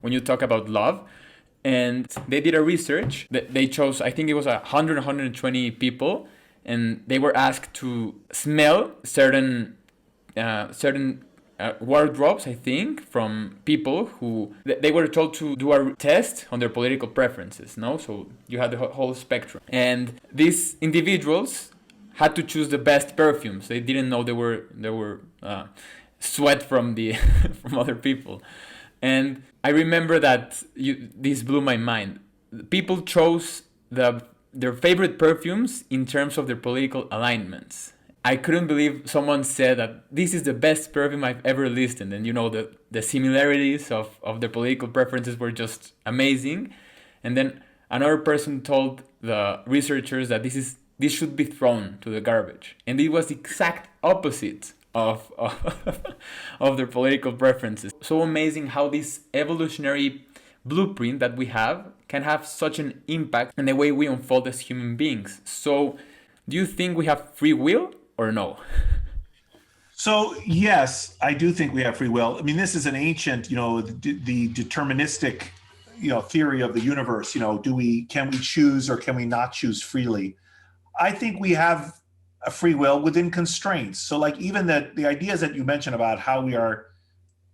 when you talk about love. And they did a research that they chose, I think it was 100, 120 people, and they were asked to smell certain wardrobes, I think, from people who they were told to do a test on their political preferences. No, so you had the whole spectrum, and these individuals had to choose the best perfumes. They didn't know they were sweat from the from other people, and I remember that this blew my mind. People chose their favorite perfumes in terms of their political alignments. I couldn't believe someone said that this is the best perfume I've ever listened. And the similarities of their political preferences were just amazing. And then another person told the researchers that this should be thrown to the garbage. And it was the exact opposite of of their political preferences. So amazing how this evolutionary blueprint that we have can have such an impact on the way we unfold as human beings. So do you think we have free will or no? So yes, I do think we have free will. I mean, this is an ancient, the deterministic, theory of the universe. Can we choose or can we not choose freely? I think we have a free will within constraints. So like even the ideas that you mentioned about how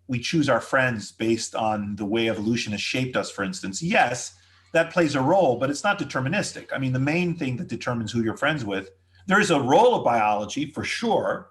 we choose our friends based on the way evolution has shaped us, for instance. Yes, that plays a role, but it's not deterministic. I mean, the main thing that determines who you're friends with, there is a role of biology for sure,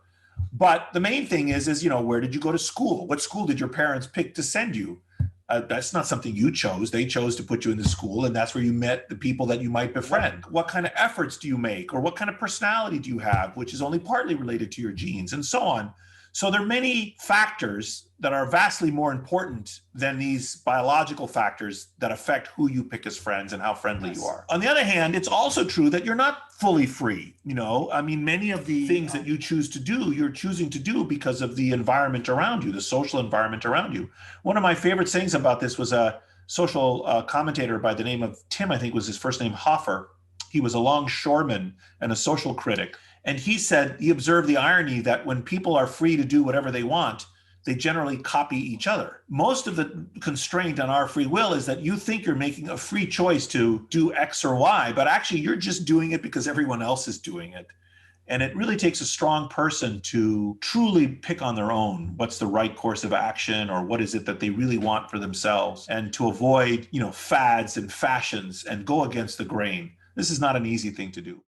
but the main thing is, where did you go to school? What school did your parents pick to send you? That's not something you chose. They chose to put you into school, and that's where you met the people that you might befriend. What kind of efforts do you make, or what kind of personality do you have, which is only partly related to your genes, and so on. So there are many factors that are vastly more important than these biological factors that affect who you pick as friends and how friendly you are. On the other hand, it's also true that you're not fully free. I mean, many of the things that you choose to do, you're choosing to do because of the environment around you, the social environment around you. One of my favorite sayings about this was a social commentator by the name of Tim, I think was his first name, Hoffer. He was a longshoreman and a social critic. And he said, he observed the irony that when people are free to do whatever they want, they generally copy each other. Most of the constraint on our free will is that you think you're making a free choice to do X or Y, but actually you're just doing it because everyone else is doing it. And it really takes a strong person to truly pick on their own what's the right course of action, or what is it that they really want for themselves, and to avoid, fads and fashions and go against the grain. This is not an easy thing to do.